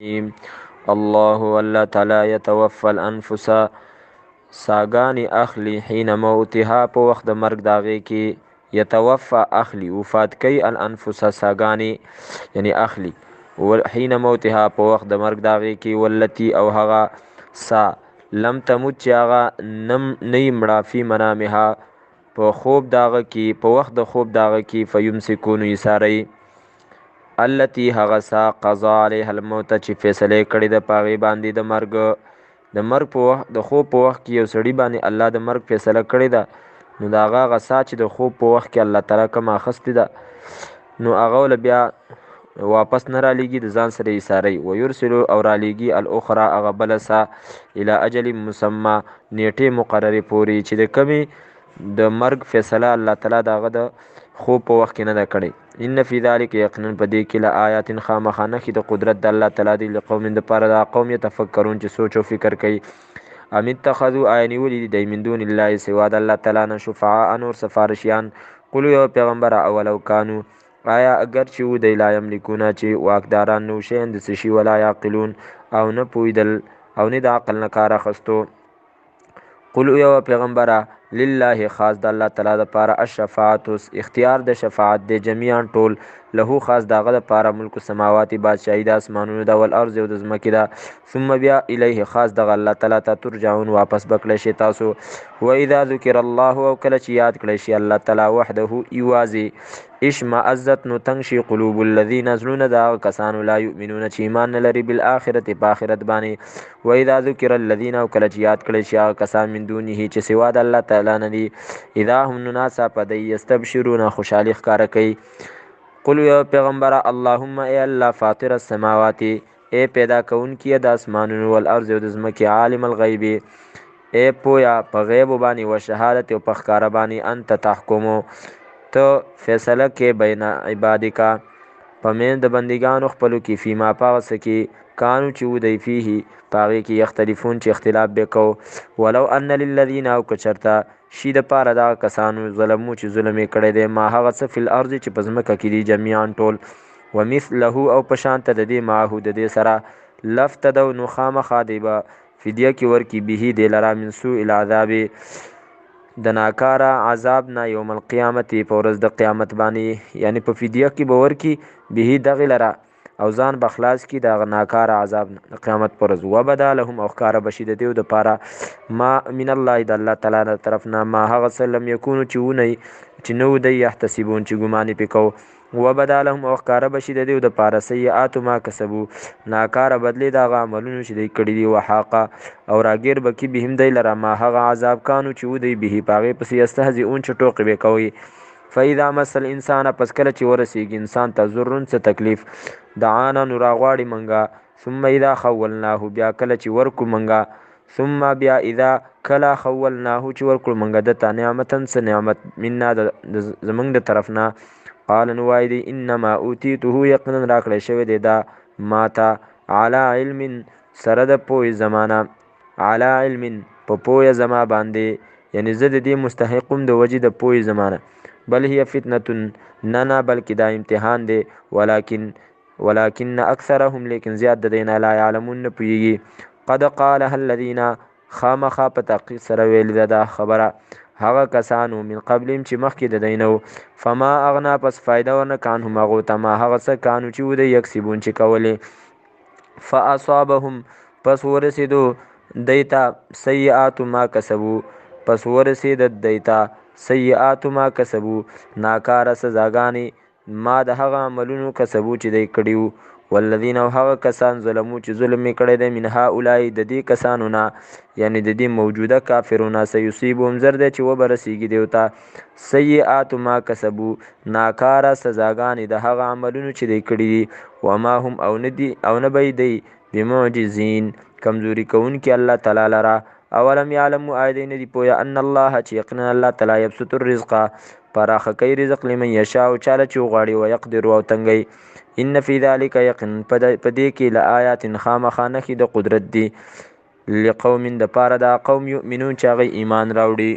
الله الله تعالی یتوفى الانفس ساګانی اخلی حين موتها په وخت د مرګ داغه کې یتوفى اخلی وفات کوي الانفس ساګانی یعنی اخلی حين موتها په وخت د مرګ داغه کې ولتی او هغه سا لم تموت چې هغه نم نه مړه فی منامها په خوب داغه کې په وخت د خوب داغه کې فیمسکون یساری التي هغه سا قضا علیها الموت چې فیصله کړی د پاغي باندې د مرګ په وخت د خوب په وخت کې یو سړی باندې الله د مرګ فیصله کړی ده نو دا هغه غسا چې د خوب په وخت کې الله تعالی کوم اخستې ده نو هغه ول بیا واپس نه را لېږي د ځان سره ایساری و یرسل او را لېږي الاخرى هغه بله سا الی اجل مسمى نیټې مقررې پورې چې د کمې د مرګ فیصله الله تعالی دغه د خوب په وخت کې نه ده کړې ان فی ذلک یقینا په دې کې لآیات خامخا نښې د قدرت د الله تعالی دی لقوم دپاره دا قوم یتفکرون چې سوچ او فکر کوي ام اتخذوا آیا نیولي دی من دون الله سوا د الله تعالی نه شفعاء نور سفارشیان قلو یو پیغمبره اولو کانو آیا اگر چې و دی لا یملکونه چې واکداران نو شیان د څه شي ولا یعقلون او نه پوهېدل او نه د عقل نه کار اخستو قل یو پیغمبره لله خاص د الله تعالی د پاره الشفاعت اختیار د شفاعت د جميعا ټول له خاص دغه د پاره ملک السماوات بادشاہی د اسمانونو د ول ارض او د زمکې دا ثم بیا الیه خاص د الله تعالی ته ترجعون واپس بکړی شي تاسو و اذا ذکر الله او کله چې یاد کړی شي الله تعالی وحده ایوازي اشمئزت نو تنگ شي قلوب الذين زلون دا کسانو لا یؤمنون چې ایمان نه لري بالآخرت په آخرت باندې و اذا ذکر الذين او کله چې یاد کړی شي کسان من دونه چې سوا د الله تعالی نه دي اذا هم ناسا پدې یستبشرون خوشالي ښکارا کوي قل یا پیغمبر اللهم ای الله فاطر السماوات ای پیدا کون کی د اسمانونو والارض او د زمکه عالم الغیب ای پویا په غیب باندې او شهادت او په ښکارا باندې انت تحکمو ته فیصله کې بین عبادک پمن د بندگانو خپلو کې فيما پاس کې کانو چې ودی فيه پاغي کې یختلفون چې اختلاف وکاو ولو ان للذین او کچرتا شي د پاره دا کسانو ظلمو چې ظلم کړي دي ما هغه څه فل ارض چې پزمکه کې دي جميعا ټول ومثله او پشانت د دې معهود د سره لفتدو نو خامخا دی با فدیه کې ورکی به دی لرا من سوء العذاب د ناکارا عذاب نه یوم القیامت په ورځ د قیامت باندې یعنی په فدیه کې به ورکی به دغه لرا او ځان بخلاص کی دا ناکار عذاب قیامت پر ورځ وبدا لهم او کار بشید دیو د پاره ما من الله د الله تعالی طرفنا ما هغه سلم یکونو چې نو دی يحتسبون چې ګمانې پکاو وبدا لهم او کار بشید دیو د پاره سیئات ما کسبو ناکار بدلی دا عملونو چې دی کړی دی وحاقه او راګیر بکی بهم دی لره ما هغه عذاب کانو چې ودی به پاغه پس یستهزئون چې ټوق به کوي فاذا مسل انسان پس کله چې ورسیږي انسان ته ضرورن څه تکلیف دعانا نراغواړي منګه ثم اذا خولناه بیا کله چې ورکو منګه ثم بیا اذا کلا خولناه چې ورکو منګه د نعمتن څه نعمت منا زمنګ د طرفنا قال نوایدی انما اوتیته یقینا راکړی شوی دی دا ماتا علی علم سره د پوی زمانہ علی علم په پوی زما باندې یعنی زه د دې مستحقم د وجه د پوی زمانہ بل هي فتنه نه بلکې دا امتحان دی ولكن اکثرهم لیکن زیاد د دینه لا يعلمون پویږي قد قالها الذين خامخ په تحقیق سره ویل دا خبره هغه کسانو من قبلهم چې مخکې د دینو فما اغنا پس فائدہ ورنه کان هم هغه تما هغه څه کانو چې ود یکسبون چې کولې فاصابهم پس ورسېدو دیتا سیئات ما کسبو پس ورسېد دیتا سیئات ما کسبو ناکار سزاګانی ما د هغه عملونو کسبو چې دی کړیو والذین او هغه کسان ظلمو چې ظلم کړی دی من هؤلاء د دې کسانو نه یعنی د دې موجوده کافرونو سيصيبهم زر دی چې وبرسیږي دیوتا سیئات ما کسبو ناکار سزاګانی د هغه عملونو چې دی کړی وما هم او ندی او نه بی دی بمعجزین کمزوری کون کې الله تعالی لرا اولم يعلموا ايدين دي پویا ان الله چې یقینا الله تعالی يبسط الرزق پراخه کوي رزق لمن یشاء چاله چې غاړي او يقدر او تنګي ان في ذلك يقين پدې کې لآيات خامخانه د قدرت دي لقوم د پاره دا قوم يؤمنون چې هغه ایمان راوړي